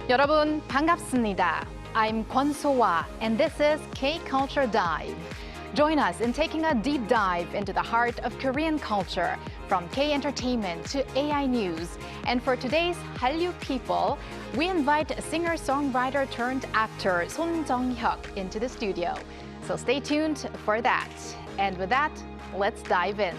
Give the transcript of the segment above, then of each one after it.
여러분 반갑습니다. I'm Kwon So-hwa, and this is K-Culture Dive. Join us in taking a deep dive into the heart of Korean culture, from K-entertainment to AI news. And for today's Hallyu People, we invite singer-songwriter turned actor Sohn Jeong-hyuck into the studio. So stay tuned for that. And with that, let's dive in.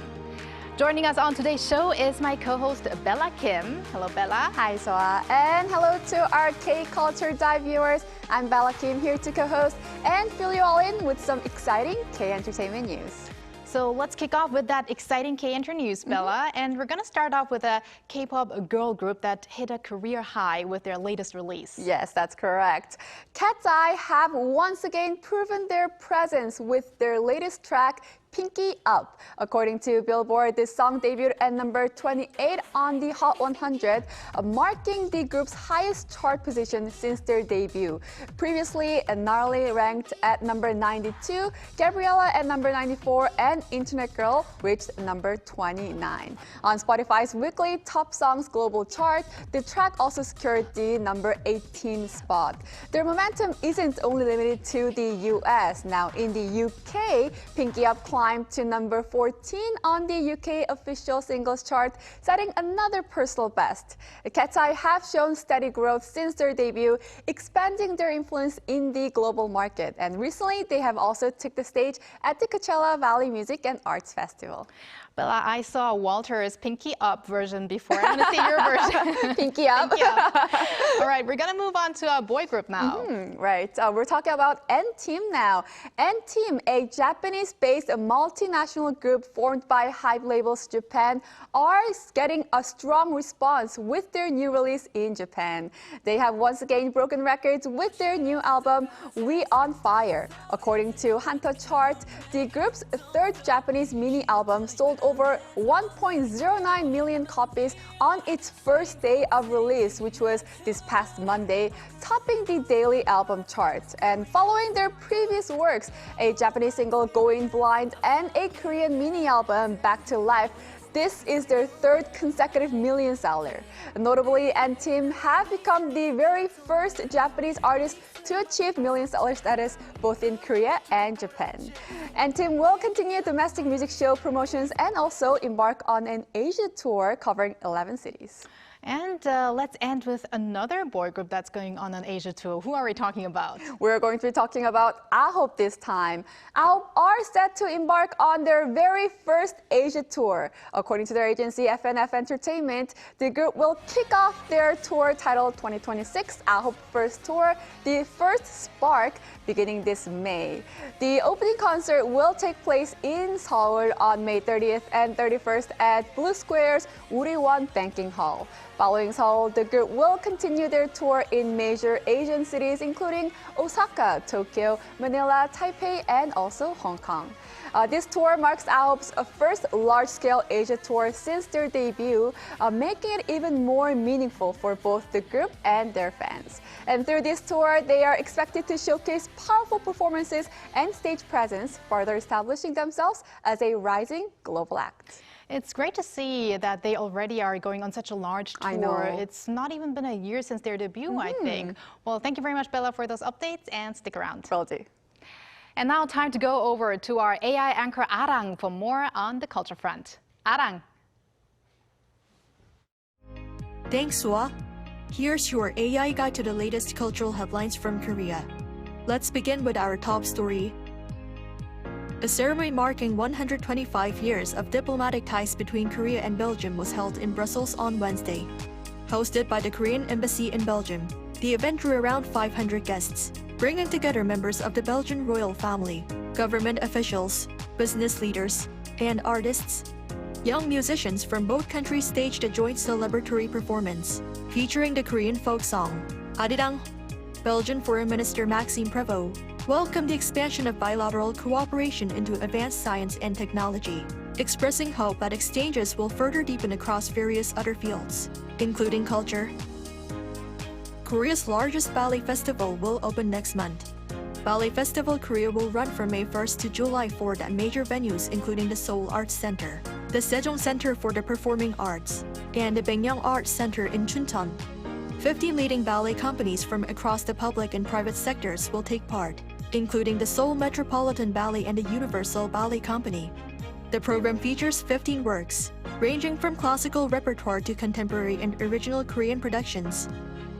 Joining us on today's show is my co-host Bella Kim. Hello, Bella. Hi, Soa. And hello to our K-Culture Dive viewers. I'm Bella Kim, here to co-host and fill you all in with some exciting K-entertainment news. So let's kick off with that exciting K-Enter news, Bella. And we're going to start off with a K-pop girl group that hit a career high with their latest release. Yes, that's correct. KATSEYE have once again proven their presence with their latest track, Pinky Up. According to Billboard, this song debuted at number 28 on the Hot 100, marking the group's highest chart position since their debut. Previously, Gnarly ranked at number 92, Gabriella at number 94, and Internet Girl reached number 29. On Spotify's weekly Top Songs global chart, the track also secured the number 18 spot. Their momentum isn't only limited to the US. Now, in the UK, Pinky Up climbed to number 14 on the UK official singles chart, setting another personal best. KATSEYE have shown steady growth since their debut, expanding their influence in the global market. And recently, they have also took the stage at the Coachella Valley Music and Arts Festival. Bella, I saw Walter's Pinky Up version before. I'm going to see your version. Pinky Up. Pinky Up. All right, we're going to move on to a boy group now. Right. We're talking about N-Team now. N-Team, a Japanese-based multinational group formed by HYBE Labels Japan, are getting a strong response with their new release in Japan. They have once again broken records with their new album, We On Fire. According to Hanta Chart, the group's third Japanese mini album sold over 1.09 million copies on its first day of release, which was this past Monday, topping the daily album chart. And following their previous works, a Japanese single, Going Blind, and a Korean mini album, Back to Life, this is their third consecutive million seller. Notably, N-Team have become the very first Japanese artist to achieve million seller status both in Korea and Japan. N-Team will continue domestic music show promotions and also embark on an Asia tour covering 11 cities. And let's end with another boy group that's going on an Asia tour. Who are we talking about? We're going to be talking about A-Hope this time. A-Hope are set to embark on their very first Asia tour. According to their agency, FNF Entertainment, the group will kick off their tour titled 2026 A-Hope First Tour, the First Spark, beginning this May. The opening concert will take place in Seoul on May 30th and 31st at Blue Square's Uriwon Banking Hall. Following Seoul, the group will continue their tour in major Asian cities, including Osaka, Tokyo, Manila, Taipei, and also Hong Kong. This tour marks A-Hope's first large-scale Asia tour since their debut, making it even more meaningful for both the group and their fans. And through this tour, they are expected to showcase powerful performances and stage presence, further establishing themselves as a rising global act. It's great to see that they already are going on such a large tour. I know. It's not even been a year since their debut, I think. Well, thank you very much, Bella, for those updates, and stick around. Will do. And now time to go over to our AI anchor, Arang, for more on the culture front. Arang. Thanks, Swa. Here's your AI guide to the latest cultural headlines from Korea. Let's begin with our top story. A ceremony marking 125 years of diplomatic ties between Korea and Belgium was held in Brussels on Wednesday. Hosted by the Korean Embassy in Belgium, the event drew around 500 guests, bringing together members of the Belgian royal family, government officials, business leaders, and artists. Young musicians from both countries staged a joint celebratory performance, featuring the Korean folk song, Arirang. Belgian Foreign Minister Maxime Prévost welcomed the expansion of bilateral cooperation into advanced science and technology, expressing hope that exchanges will further deepen across various other fields, including culture. Korea's largest ballet festival will open next month. Ballet Festival Korea will run from May 1st to July 4th at major venues including the Seoul Arts Center, the Sejong Center for the Performing Arts, and the Baekhyang Arts Center in Chuncheon. 50 leading ballet companies from across the public and private sectors will take part, including the Seoul Metropolitan Ballet and the Universal Ballet Company. The program features 15 works, ranging from classical repertoire to contemporary and original Korean productions.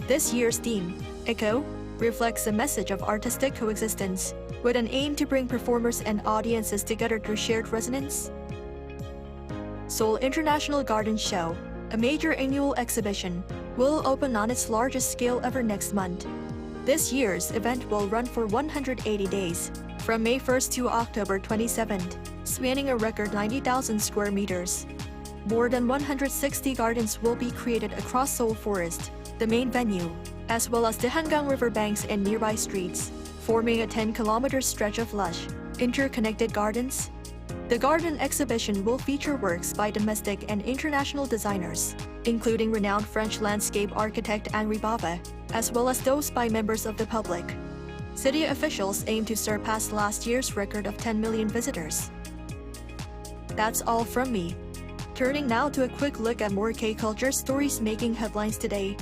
This year's theme, Echo, reflects a message of artistic coexistence, with an aim to bring performers and audiences together through shared resonance. Seoul International Garden Show, a major annual exhibition, will open on its largest scale ever next month. This year's event will run for 180 days, from May 1st to October 27th, spanning a record 90,000 square meters. More than 160 gardens will be created across Seoul Forest, the main venue, as well as the Hangang River banks and nearby streets, forming a 10-kilometer stretch of lush, interconnected gardens. The garden exhibition will feature works by domestic and international designers, including renowned French landscape architect Henri Bava, as well as those by members of the public. City officials aim to surpass last year's record of 10 million visitors. That's all from me. Turning now to a quick look at more K-culture stories making headlines today.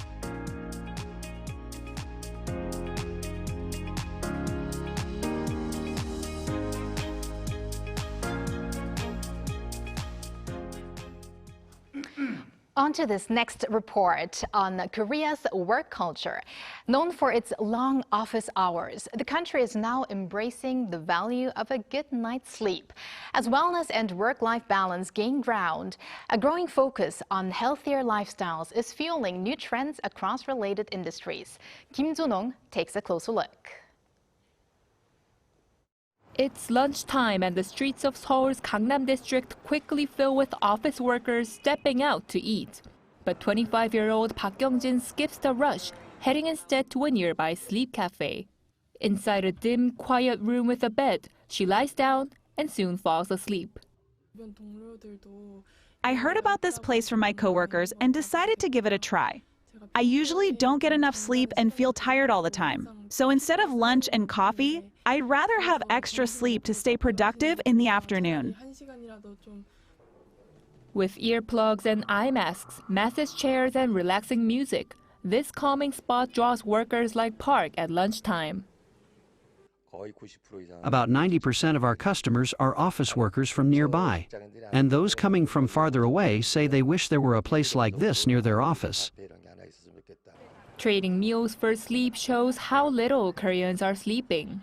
On to this next report on Korea's work culture. Known for its long office hours, the country is now embracing the value of a good night's sleep. As wellness and work-life balance gain ground, a growing focus on healthier lifestyles is fueling new trends across related industries. Kim Jun-ong takes a closer look. It's lunchtime and the streets of Seoul's Gangnam district quickly fill with office workers stepping out to eat. But 25-year-old Park Kyung-jin skips the rush, heading instead to a nearby sleep cafe. Inside a dim, quiet room with a bed, she lies down and soon falls asleep. I heard about this place from my coworkers and decided to give it a try. I usually don't get enough sleep and feel tired all the time. So instead of lunch and coffee, I'd rather have extra sleep to stay productive in the afternoon. With earplugs and eye masks, massage chairs and relaxing music, this calming spot draws workers like Park at lunchtime. About 90% of our customers are office workers from nearby, and those coming from farther away say they wish there were a place like this near their office. Trading meals for sleep shows how little Koreans are sleeping.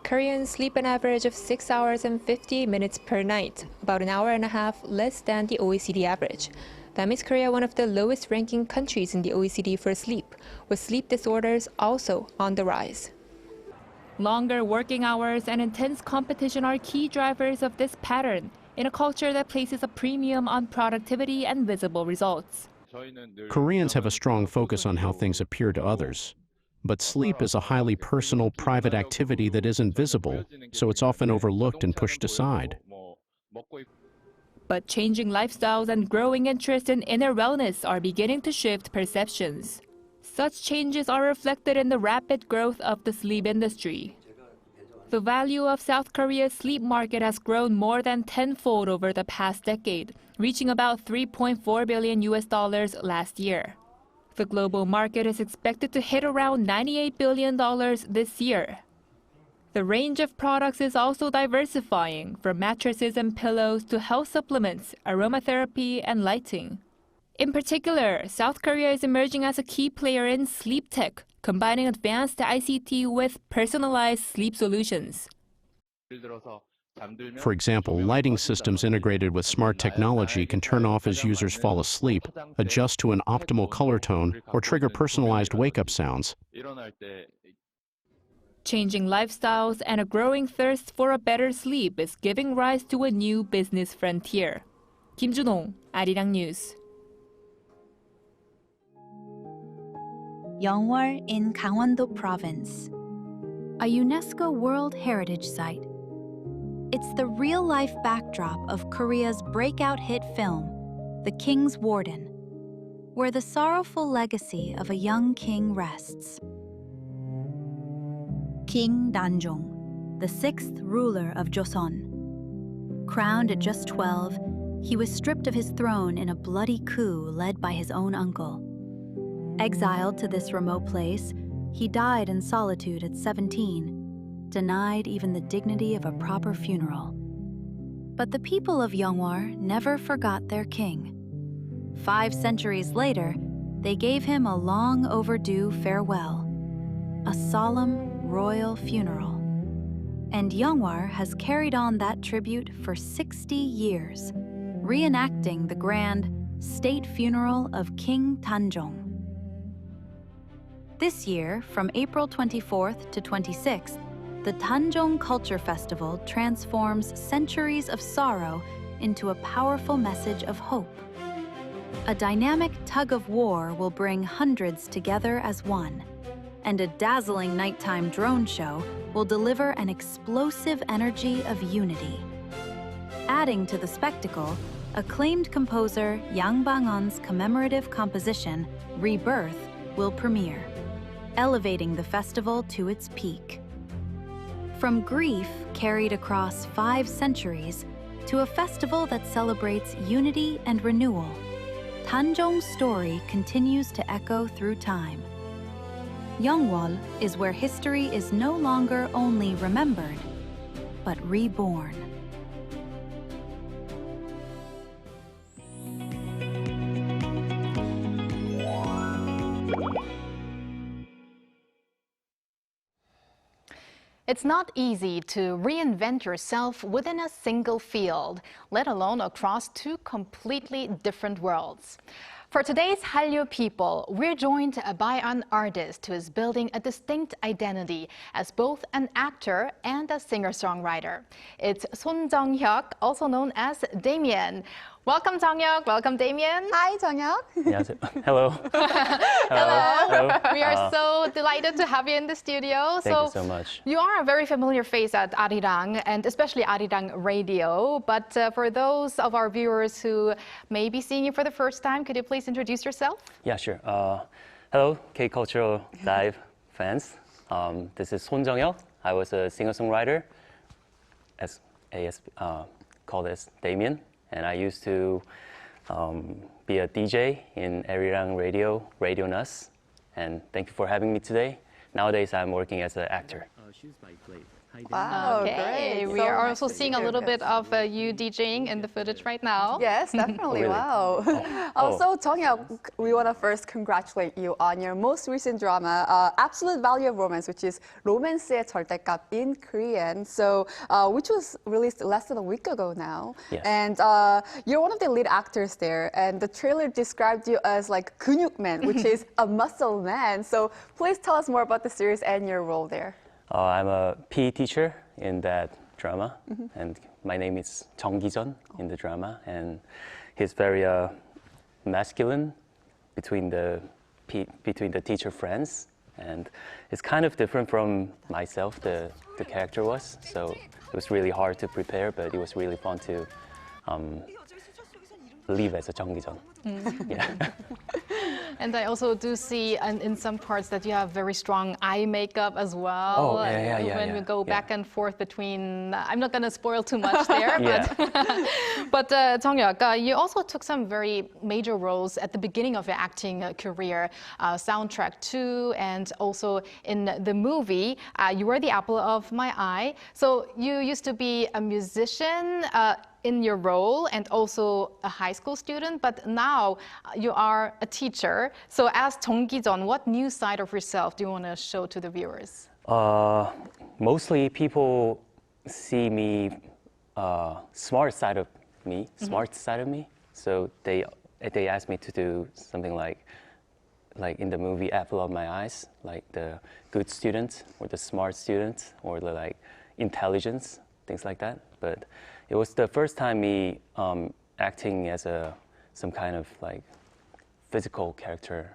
Koreans sleep an average of 6 hours and 50 minutes per night, about an hour and a half less than the OECD average. That makes Korea one of the lowest ranking countries in the OECD for sleep, with sleep disorders also on the rise. Longer working hours and intense competition are key drivers of this pattern in a culture that places a premium on productivity and visible results. Koreans have a strong focus on how things appear to others. But sleep is a highly personal, private activity that isn't visible, so it's often overlooked and pushed aside. But changing lifestyles and growing interest in inner wellness are beginning to shift perceptions. Such changes are reflected in the rapid growth of the sleep industry. The value of South Korea's sleep market has grown more than tenfold over the past decade, reaching about $3.4 billion last year. The global market is expected to hit around $98 billion this year. The range of products is also diversifying, from mattresses and pillows to health supplements, aromatherapy, and lighting. In particular, South Korea is emerging as a key player in sleep tech, combining advanced ICT with personalized sleep solutions. For example, lighting systems integrated with smart technology can turn off as users fall asleep, adjust to an optimal color tone, or trigger personalized wake-up sounds. Changing lifestyles and a growing thirst for a better sleep is giving rise to a new business frontier. Kim Jun-ong, Arirang News. Yeongwol in Gangwon-do Province, a UNESCO World Heritage Site. It's the real-life backdrop of Korea's breakout hit film, The King's Warden, where the sorrowful legacy of a young king rests. King Danjong, the sixth ruler of Joseon. Crowned at just 12, he was stripped of his throne in a bloody coup led by his own uncle. Exiled to this remote place, he died in solitude at 17, denied even the dignity of a proper funeral. But the people of Yeonghwar never forgot their king. 5 centuries later, they gave him a long overdue farewell, a solemn royal funeral. And Yeonghwar has carried on that tribute for 60 years, reenacting the grand state funeral of King Danjong. This year, from April 24th to 26th, the Danjong Culture Festival transforms centuries of sorrow into a powerful message of hope. A dynamic tug-of-war will bring hundreds together as one, and a dazzling nighttime drone show will deliver an explosive energy of unity. Adding to the spectacle, acclaimed composer Yang Bang-eun's commemorative composition, Rebirth, will premiere, elevating the festival to its peak. From grief carried across 5 centuries to a festival that celebrates unity and renewal, Danjong's story continues to echo through time. Yeonghwal is where history is no longer only remembered, but reborn. It's not easy to reinvent yourself within a single field, let alone across 2 completely different worlds. For today's Hallyu People, we're joined by an artist who is building a distinct identity as both an actor and a singer-songwriter. It's Sohn Jeong-hyuck, also known as Demian. Welcome, Jeong-hyuck. Welcome, Demian. Hi, Jeong-hyuck. Yes. Hello. Hello. We are so delighted to have you in the studio. Thank you so much. You are a very familiar face at Arirang, and especially Arirang Radio. But for those of our viewers who may be seeing you for the first time, could you please introduce yourself? Yeah, sure. Hello, K-Cultural Dive fans. This is Sohn Jeong-hyuck. I was a singer-songwriter, called as Demian. And I used to be a DJ in Arirang Radio, Radio Nas. And thank you for having me today. Nowadays, I'm working as an actor. Wow, okay. great. We So are nice also to seeing a hear. little bit of you DJing in the footage right now. Yes, definitely. Really? Wow. Also, Jeong-hyuck, we want to first congratulate you on your most recent drama, Absolute Value of Romance, which is 로맨스의 절대값 in Korean. So, which was released less than a week ago now. Yes. And you're one of the lead actors there. And the trailer described you as like 근육맨, which is a muscle man. So, please tell us more about the series and your role there. I'm a PE teacher in that drama, and my name is Jung Gi-jeon in the drama, and he's very masculine between the teacher friends, and it's kind of different from myself. The character was, so it was really hard to prepare, but it was really fun to live as a Jung Gi-jeon. Yeah. And I also do see in some parts that you have very strong eye makeup as well. Oh, yeah. When we go back and forth between, I'm not going to spoil too much there, but Jeong-hyuck, you also took some very major roles at the beginning of your acting career, Soundtrack 2, and also in the movie, you were the apple of my eye. So you used to be a musician in your role and also a high school student, but now you are a teacher. So as Jung Gi-jeon, what new side of yourself do you want to show to the viewers? Mostly people see me, smart side of me. So they ask me to do something like in the movie Apple of My Eyes, like the good student or the smart student or the like intelligence, things like that. But it was the first time me acting as some kind of like physical character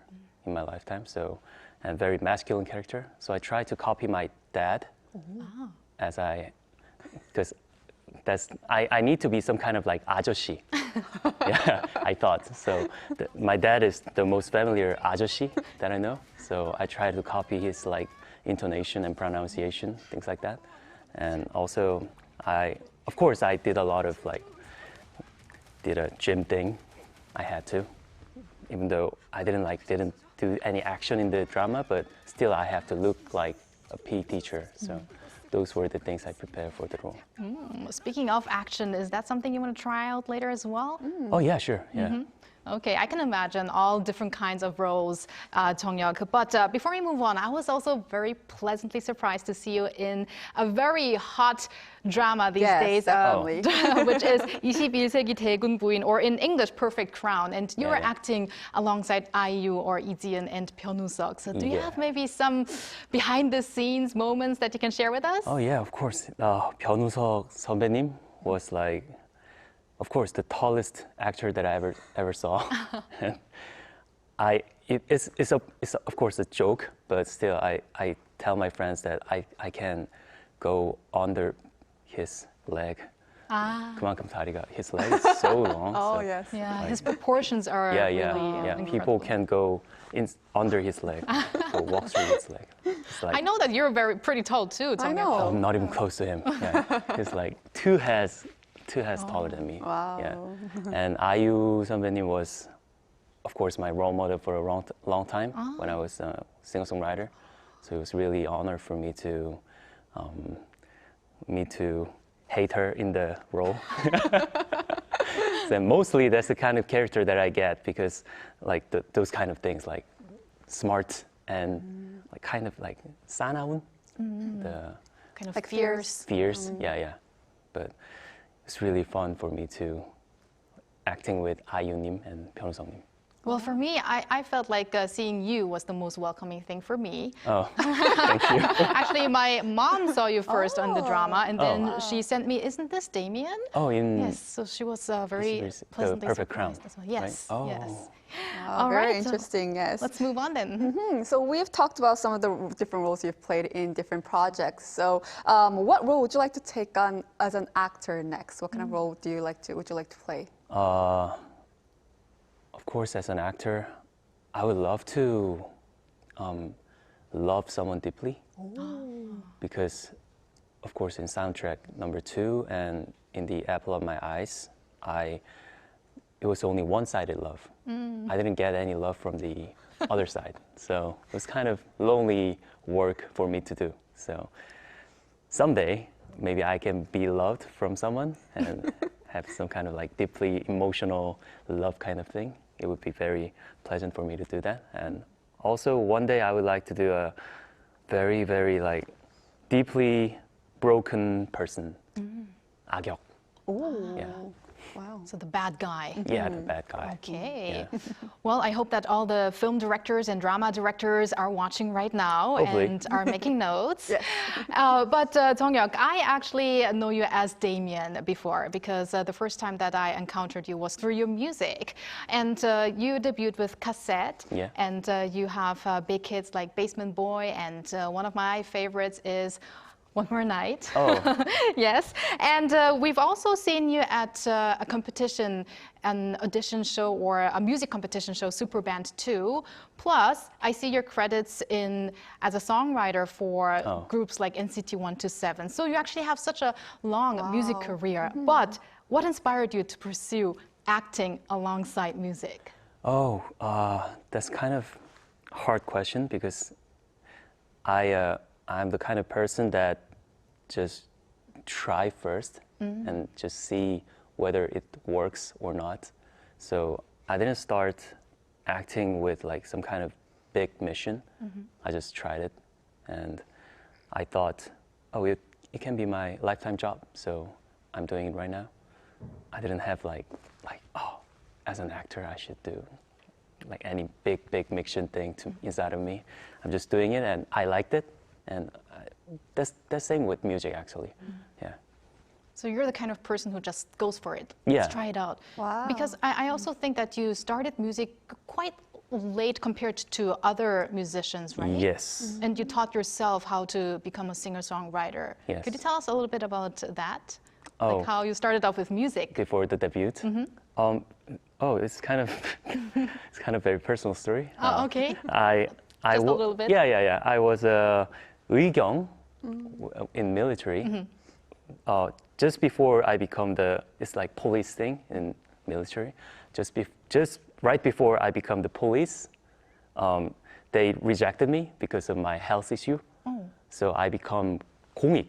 in my lifetime. So, and very masculine character. So I tried to copy my dad because I need to be some kind of like 아저씨. Yeah, I thought. So my dad is the most familiar 아저씨 that I know. So I tried to copy his like intonation and pronunciation, things like that. And also of course, I did a lot of did a gym thing. I had to. even though I didn't do any action in the drama, but still I have to look like a PE teacher. So those were the things I prepared for the role. Speaking of action, is that something you want to try out later as well? Oh yeah, sure, yeah. Okay, I can imagine all different kinds of roles, Jeong-hyuck. But before we move on, I was also very pleasantly surprised to see you in a very hot drama these days, which is 21세기 대군 부인, or in English, Perfect Crown. And you were acting alongside IU or Lee Ji-eun and Byun-woo-seok. So do you have maybe some behind-the-scenes moments that you can share with us? Oh yeah, of course. Byun-woo-seok 선배님 was like, of course, the tallest actor that I ever saw. It's of course a joke, but still I tell my friends that I can go under his leg. 그만큼 다리가, his leg is so long. Oh so, yes. Yeah, his proportions are really incredible. People can go under his leg or walk through his leg. It's like, I know that you're pretty tall too, Jeong-hyuck. I know. I'm not even close to him. Yeah. He's like two heads taller than me. Wow. Yeah. And IU 선배님 was, of course, my role model for a long time when I was a singer-songwriter. So it was really an honor for me to hate her in the role. So mostly that's the kind of character that I get because like those kind of things like smart and like kind of like 사나운, the Kind of Like fierce. yeah. But it's really fun for me to acting with IU-님 and Byun-woo-seok-님. Well, for me, I felt like seeing you was the most welcoming thing for me. Oh, thank you. Actually, my mom saw you first on the drama, and then she sent me, isn't this Demian? Oh, Yes, so she was very the pleasantly Perfect Crown, surprised as well. Yes, right? Oh. yes. Wow, very interesting, yes. Let's move on then. So we've talked about some of the different roles you've played in different projects. So what role would you like to take on as an actor next? What kind of role would you like to play? Of course, as an actor, I would love to love someone deeply. Because, of course, in soundtrack number 2 and in The Apple of My Eyes, it was only one-sided love. I didn't get any love from the other side. So it was kind of lonely work for me to do. So someday, maybe I can be loved from someone and have some kind of like deeply emotional love kind of thing. It would be very pleasant for me to do that. And also one day I would like to do a very, very like deeply broken person. 악역. Yeah. Wow. So the bad guy. Yeah, the bad guy. Okay. Yeah. Well, I hope that all the film directors and drama directors are watching right now Hopefully. and are making notes. But Jeong-hyuck, I actually know you as Demian before because the first time that I encountered you was through your music. And you debuted with KATSEYE. Yeah. And you have big hits like Basement Boy, and one of my favorites is One More Night. Oh. Yes. And we've also seen you at a competition, an audition show or a music competition show, Superband 2. Plus, I see your credits as a songwriter for groups like NCT 127. So you actually have such a long music career. But what inspired you to pursue acting alongside music? Oh, that's kind of a hard question because I'm the kind of person that just try first and just see whether it works or not. So I didn't start acting with like some kind of big mission. I just tried it and I thought, oh, it can be my lifetime job. So I'm doing it right now. I didn't have like, oh, as an actor, I should do like any big mission thing inside of me. I'm just doing it and I liked it. And that's the same with music, actually. Yeah. So you're the kind of person who just goes for it. Yeah. Let's try it out. Wow. Because I also think that you started music quite late compared to other musicians, right? Yes. And you taught yourself how to become a singer-songwriter. Yes. Could you tell us a little bit about that? Oh. Like how you started off with music? Before the debut. It's kind of very personal story. Oh, okay. Just a little bit? Yeah. I was 의경 in military. Just before I become it's like police thing in military. just right before I become the police, they rejected me because of my health issue. So I become 공익,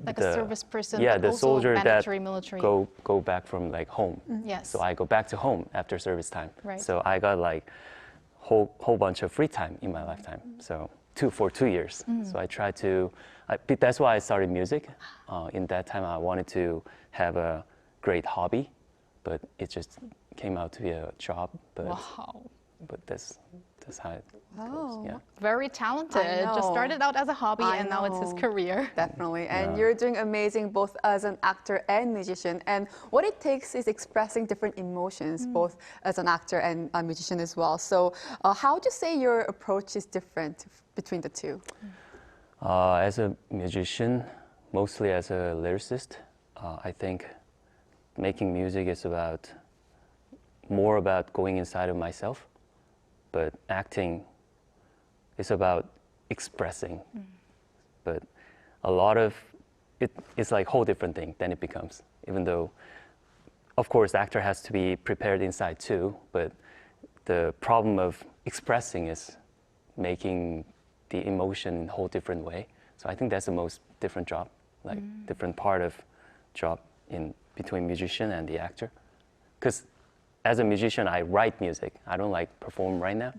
like a service person, yeah, but the also soldier that mandatory military. go back from like home. Yes. So I go back to home after service time. Right. So I got like whole bunch of free time in my lifetime. So for 2 years. So I try to. That's why I started music. In that time, I wanted to have a great hobby, but it just came out to be a job. But Wow. but that's how it Wow. goes. Yeah. Very talented. I Just know. started out as a hobby I and now it's his know. career. Definitely. And Yeah. you're doing amazing both as an actor and musician. And what it takes is expressing different emotions, both as an actor and a musician as well. So how would you say your approach is different between the two? As a musician, mostly as a lyricist, I think making music is more about going inside of myself, but acting is about expressing. But a lot of it's like a whole different thing than it becomes, even though, of course, the actor has to be prepared inside too, but the problem of expressing is making the emotion in a whole different way. So I think that's the most different job, like different part of job in between musician and the actor. Because as a musician, I write music. I don't like perform right now.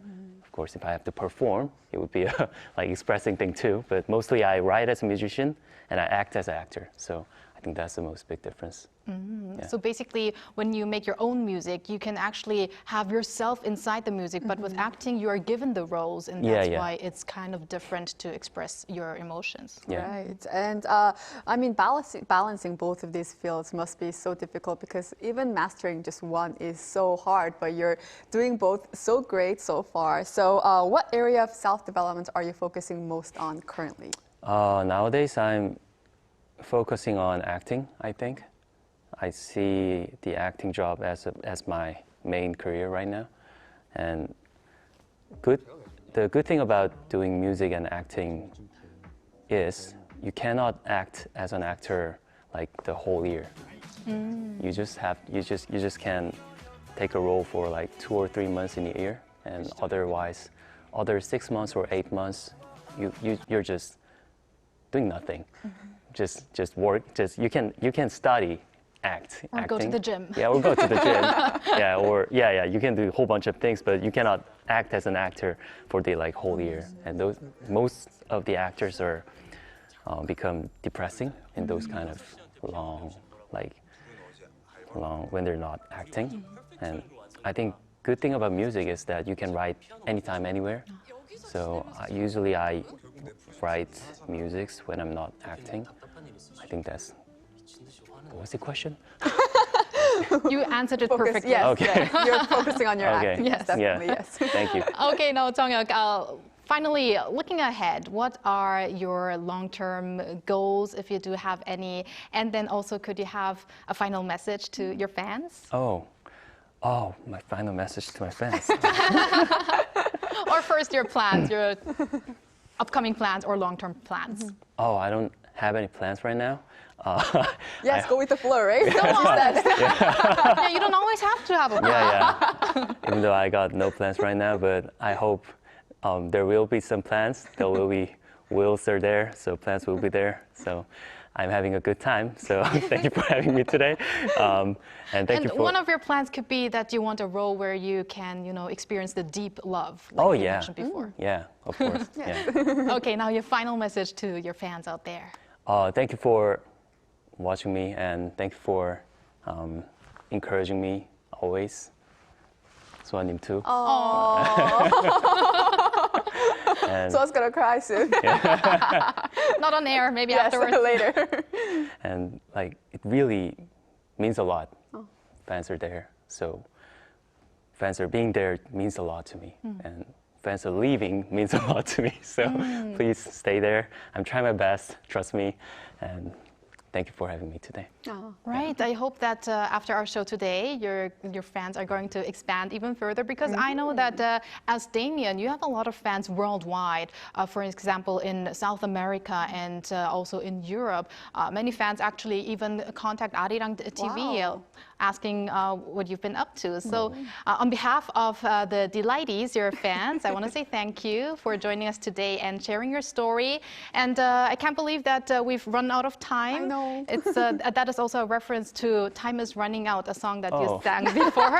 Of course, if I have to perform, it would be a like expressing thing too. But mostly I write as a musician and I act as an actor. So I think that's the most big difference. Yeah. So basically, when you make your own music, you can actually have yourself inside the music, but with acting, you are given the roles, and that's why it's kind of different to express your emotions. Yeah. Right. And I mean, balancing both of these fields must be so difficult because even mastering just one is so hard, but you're doing both so great so far. So what area of self-development are you focusing most on currently? Nowadays, I'm focusing on acting, I think. I see the acting job as my main career right now. And the good thing about doing music and acting is you cannot act as an actor like the whole year. You just can take a role for like 2 or 3 months in a year, and otherwise, other 6 months or 8 months, you're just doing nothing. Just work. You can study acting. Go to the gym. Yeah, or go to the gym. You can do a whole bunch of things, but you cannot act as an actor for the like whole year. And most of the actors are become depressing in those kind of long when they're not acting. And I think good thing about music is that you can write anytime, anywhere. So usually I write music when I'm not acting. I think that's. What was the question? You answered it perfectly. Yes, Okay. yes. You're focusing on your acting. Yes, definitely, yes. Thank you. Okay, now Jeong-hyuck, finally, looking ahead, what are your long-term goals, if you do have any? And then also, could you have a final message to your fans? Oh, my final message to my fans. Or first, your plans, your upcoming plans or long-term plans? I don't have any plans right now. Yes, go with the flow, right? Yeah, you don't always have to have a plan. Yeah. Even though I got no plans right now, but I hope there will be some plans. There will be wills are there, so plans will be there. So I'm having a good time. So thank you for having me today. And thank you for. One of your plans could be that you want a role where you can, experience the deep love, like you mentioned before. Yeah, of course. Yeah. Okay, now your final message to your fans out there. Thank you for watching me, and thank you for encouraging me always. Sohn too. And So I was gonna cry soon. Not on air, maybe Yes, afterwards. later. And it really means a lot. Fans are there, so fans are being there means a lot to me, and fans are leaving means a lot to me. So please stay there. I'm trying my best. Trust me, and thank you for having me today. Right. I hope that after our show today, your fans are going to expand even further, because I know that as Demian, you have a lot of fans worldwide. For example, in South America and also in Europe, many fans actually even contact Arirang TV asking what you've been up to. So on behalf of the Delighties, your fans, I want to say thank you for joining us today and sharing your story. And I can't believe that we've run out of time. I know. It's that is also a reference to Time Is Running Out, a song that you sang before.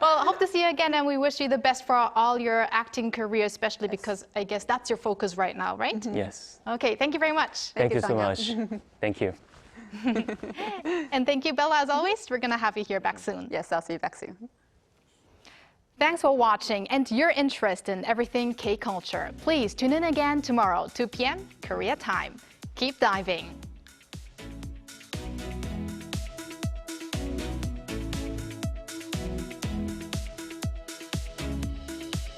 Well, hope to see you again, and we wish you the best for all your acting career, especially because I guess that's your focus right now, right? Yes. Okay, thank you very much. Thank you so much. Thank you. And thank you, Bella, as always. We're going to have you here back soon. Yes, I'll see you back soon. Thanks for watching and your interest in everything K-culture. Please tune in again tomorrow, 2 p.m. Korea time. Keep diving.